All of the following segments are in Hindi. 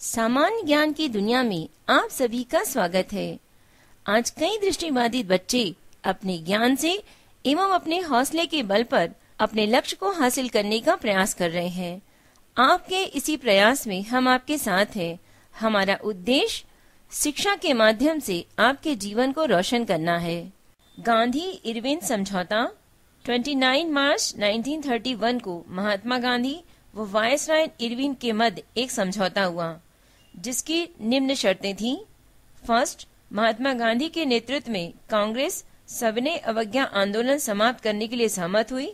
सामान्य ज्ञान की दुनिया में आप सभी का स्वागत है। आज कई दृष्टिबाधित बच्चे अपने ज्ञान से एवं अपने हौसले के बल पर अपने लक्ष्य को हासिल करने का प्रयास कर रहे हैं। आपके इसी प्रयास में हम आपके साथ हैं। हमारा उद्देश्य शिक्षा के माध्यम से आपके जीवन को रोशन करना है। गांधी इरविन समझौता 29 मार्च 1931 को महात्मा गांधी व वायसराय इरविन के मध्य एक समझौता हुआ, जिसकी निम्न शर्तें थीं। फर्स्ट, महात्मा गांधी के नेतृत्व में कांग्रेस सविनय अवज्ञा आंदोलन समाप्त करने के लिए सहमत हुई।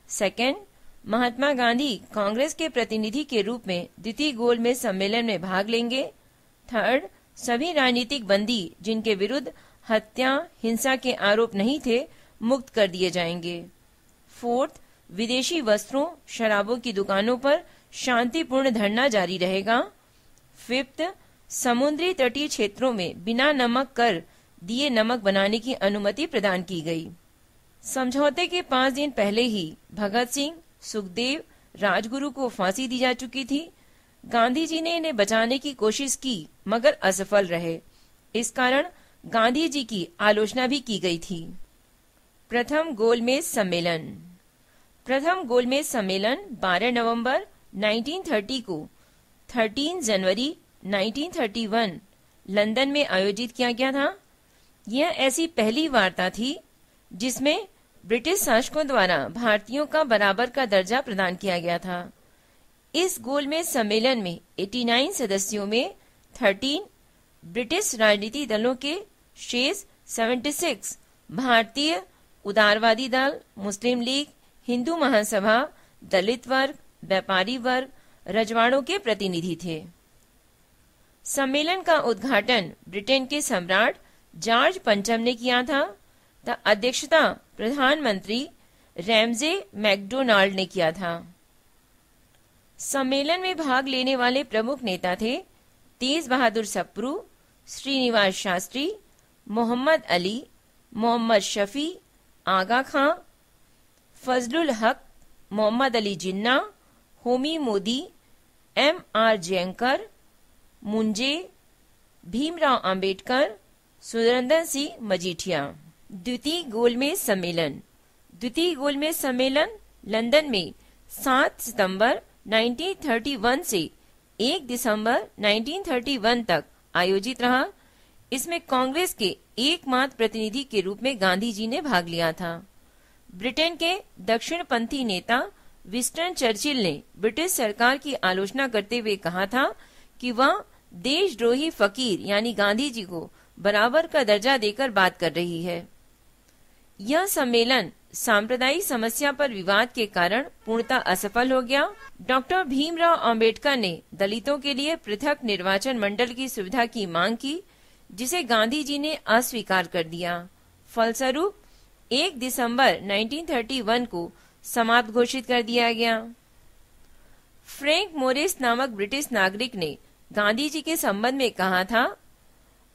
सेकेंड, महात्मा गांधी कांग्रेस के प्रतिनिधि के रूप में द्वितीय गोलमेज सम्मेलन में भाग लेंगे। थर्ड, सभी राजनीतिक बंदी जिनके विरुद्ध हत्या हिंसा के आरोप नहीं थे मुक्त कर दिए जाएंगे। फोर्थ, विदेशी वस्त्रों शराबों की दुकानों पर शांतिपूर्ण धरना जारी रहेगा। फिफ्थ, समुद्री तटीय क्षेत्रों में बिना नमक कर दिए नमक बनाने की अनुमति प्रदान की गई। समझौते के 5 दिन पहले ही भगत सिंह, सुखदेव, राजगुरु को फांसी दी जा चुकी थी। गांधी जी ने इन्हें बचाने की कोशिश की मगर असफल रहे। इस कारण गांधी जी की आलोचना भी की गई थी। प्रथम गोलमेज सम्मेलन। प्रथम गोलमेज सम्मेलन 12 नवंबर 1930 को 13 जनवरी 1931 लंदन में आयोजित किया गया था। यह ऐसी पहली वार्ता थी जिसमें ब्रिटिश शासकों द्वारा भारतीयों का बराबर का दर्जा प्रदान किया गया था। इस गोलमेज सम्मेलन में 89 सदस्यों में 13 ब्रिटिश राजनीतिक दलों के शेष 76 भारतीय उदारवादी दल, मुस्लिम लीग, हिंदू महासभा, दलित वर्ग, व्यापारी वर्ग, रजवाड़ों के प्रतिनिधि थे। सम्मेलन का उद्घाटन ब्रिटेन के सम्राट जॉर्ज पंचम ने किया था। अध्यक्षता प्रधानमंत्री रैमजे मैकडोनाल्ड ने किया था। सम्मेलन में भाग लेने वाले प्रमुख नेता थे तेज बहादुर सप्रू, श्रीनिवास शास्त्री, मोहम्मद अली, मोहम्मद शफी, आगा खां, फजलुल हक, मोहम्मद अली जिन्ना, होमी मोदी, M.R. जयंकर, मुंजे, भीमराव अंबेडकर, सुरेंद्र सिंह मजीठिया। द्वितीय गोलमेज सम्मेलन। द्वितीय गोलमेज सम्मेलन लंदन में 7 सितंबर 1931 से 1 दिसंबर 1931 तक आयोजित रहा। इसमें कांग्रेस के एकमात्र प्रतिनिधि के रूप में गांधी जी ने भाग लिया था। ब्रिटेन के दक्षिणपंथी नेता विंस्टन चर्चिल ने ब्रिटिश सरकार की आलोचना करते हुए कहा था कि वह देशद्रोही फकीर यानी गांधी जी को बराबर का दर्जा देकर बात कर रही है। यह सम्मेलन सांप्रदायिक समस्या पर विवाद के कारण पूर्णतः असफल हो गया। डॉक्टर भीमराव अंबेडकर ने दलितों के लिए पृथक निर्वाचन मंडल की सुविधा की मांग की, जिसे गांधी जी ने अस्वीकार कर दिया। फलस्वरूप 1 दिसंबर 1931 को समाप्त घोषित कर दिया गया। फ्रैंक मोरिस नामक ब्रिटिश नागरिक ने गांधी जी के संबंध में कहा था,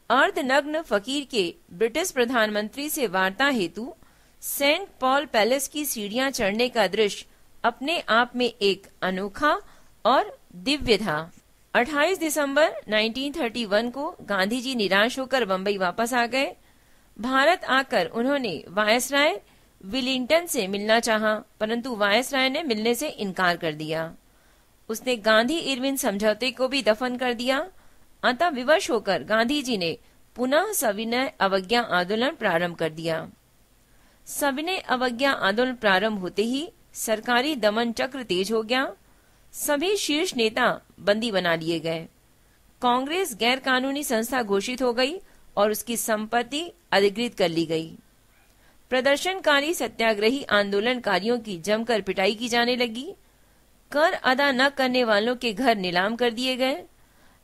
अर्धनग्न फकीर के ब्रिटिश प्रधानमंत्री से वार्ता हेतु सेंट पॉल पैलेस की सीढ़ियां चढ़ने का दृश्य अपने आप में एक अनोखा और दिव्य था। 28 दिसंबर 1931 को गांधी जी निराश होकर बंबई वापस आ गए। भारत आकर उन्होंने वायसराय विलिंगटन से मिलना चाहा, परंतु वायसराय ने मिलने से इनकार कर दिया। उसने गांधी इरविन समझौते को भी दफन कर दिया। अतः विवश होकर गांधी जी ने पुनः सविनय अवज्ञा आंदोलन प्रारंभ कर दिया। सविनय अवज्ञा आंदोलन प्रारंभ होते ही सरकारी दमन चक्र तेज हो गया। सभी शीर्ष नेता बंदी बना लिए गए। कांग्रेस गैर कानूनी संस्था घोषित हो गई और उसकी संपत्ति अधिकृत कर ली गई। प्रदर्शनकारी सत्याग्रही आंदोलनकारियों की जमकर पिटाई की जाने लगी। कर अदा न करने वालों के घर नीलाम कर दिए गए।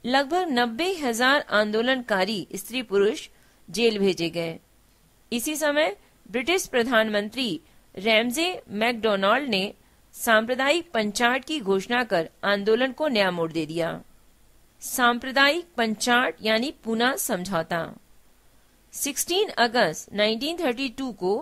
लगभग 90,000 आंदोलनकारी स्त्री पुरुष जेल भेजे गए। इसी समय ब्रिटिश प्रधानमंत्री रैमजे मैकडोनाल्ड ने सांप्रदायिक पंचाट की घोषणा कर आंदोलन को नया मोड़ दे दिया। सांप्रदायिक पंचाट यानी पूना समझौता। 16 अगस्त 1932 को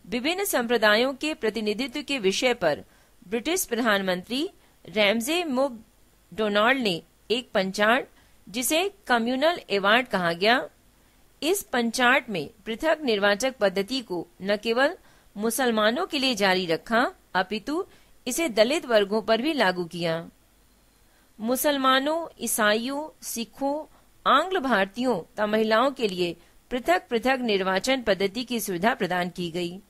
विभिन्न संप्रदायों के प्रतिनिधित्व के विषय पर ब्रिटिश प्रधानमंत्री रैमजे मैकडोनाल्ड ने एक पंचाट जिसे कम्युनल अवार्ड कहा गया। इस पंचार्ट में पृथक निर्वाचक पद्धति को न केवल मुसलमानों के लिए जारी रखा, अपितु इसे दलित वर्गों पर भी लागू किया। मुसलमानों, ईसाइयों, सिखों, आंग्ल भारतीयों तथा महिलाओं के लिए पृथक पृथक निर्वाचन पद्धति की सुविधा प्रदान की गई,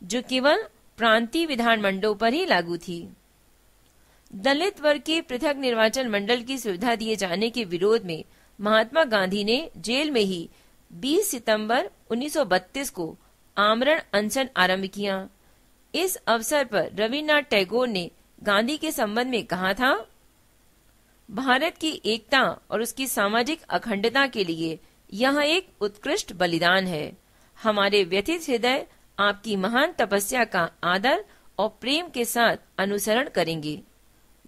जो केवल प्रांतीय विधानमंडलों पर ही लागू थी। दलित वर्ग के पृथक निर्वाचन मंडल की सुविधा दिए जाने के विरोध में महात्मा गांधी ने जेल में ही 20 सितंबर 1932 को आमरण अनशन आरंभ किया। इस अवसर पर रविन्द्रनाथ टैगोर ने गांधी के संबंध में कहा था, भारत की एकता और उसकी सामाजिक अखंडता के लिए यह एक उत्कृष्ट बलिदान है। हमारे व्यथित हृदय आपकी महान तपस्या का आदर और प्रेम के साथ अनुसरण करेंगे।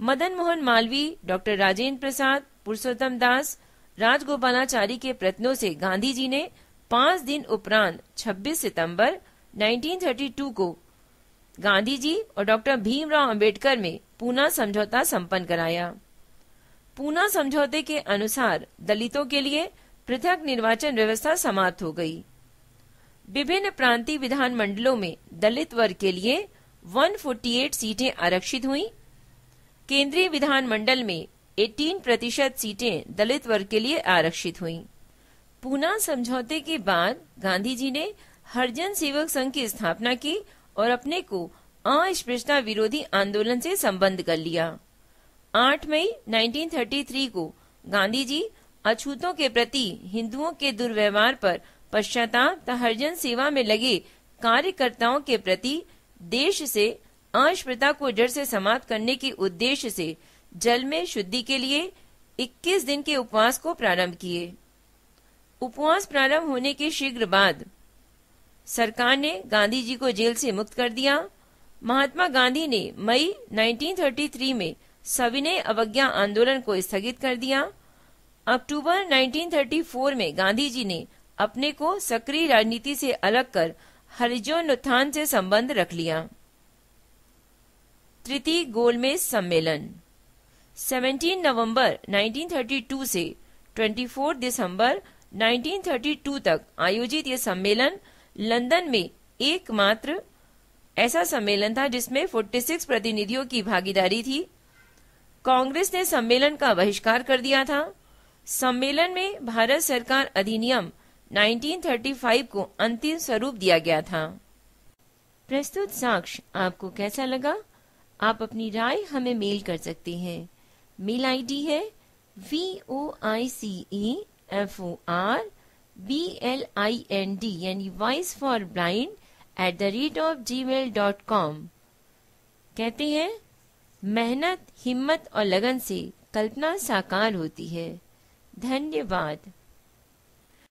मदन मोहन मालवीय, डॉक्टर राजेंद्र प्रसाद, पुरुषोत्तम दास, राजगोपालाचारी के प्रयत्नों से गांधी जी ने 5 दिन उपरांत 26 सितंबर 1932 को गांधी जी और डॉक्टर भीमराव अंबेडकर में पूना समझौता संपन्न कराया। पूना समझौते के अनुसार दलितों के लिए पृथक निर्वाचन व्यवस्था समाप्त हो गई। विभिन्न प्रांतीय विधान मंडलों में दलित वर्ग के लिए 148 सीटें आरक्षित हुई। केंद्रीय विधान मंडल में 18% सीटें दलित वर्ग के लिए आरक्षित हुईं। पूना समझौते के बाद गांधी जी ने हरिजन सेवक संघ की स्थापना की और अपने को अस्पृश्यता विरोधी आंदोलन से संबद्ध कर लिया। 8 मई 1933 को गांधी जी अछूतों के प्रति हिंदुओं के दुर्व्यवहार पर पश्चाताप तथा हरिजन सेवा में लगे कार्यकर्ताओं के प्रति देश से अस्पृश्यता को जड़ से समाप्त करने के उद्देश्य से जल में शुद्धि के लिए 21 दिन के उपवास को प्रारंभ किए। उपवास प्रारंभ होने के शीघ्र बाद सरकार ने गांधी जी को जेल से मुक्त कर दिया। महात्मा गांधी ने मई 1933 में सविनय अवज्ञा आंदोलन को स्थगित कर दिया। अक्टूबर 1934 में गांधी जी ने अपने को सक्रिय राजनीति से अलग कर हरिजनोत्थान से संबंध रख लिया। तृतीय गोलमेज सम्मेलन 17 नवंबर 1932 से 24 दिसंबर 1932 तक आयोजित यह सम्मेलन लंदन में एकमात्र ऐसा सम्मेलन था जिसमें 46 प्रतिनिधियों की भागीदारी थी। कांग्रेस ने सम्मेलन का बहिष्कार कर दिया था। सम्मेलन में भारत सरकार अधिनियम 1935 को अंतिम स्वरूप दिया गया था। प्रस्तुत साक्ष्य आपको कैसा लगा? आप अपनी राय हमें मेल कर सकते हैं। मेल आईडी है voiceforblind यानी वॉइस फॉर ब्लाइंड @gmail.com। कहते हैं, मेहनत, हिम्मत और लगन से कल्पना साकार होती है। धन्यवाद।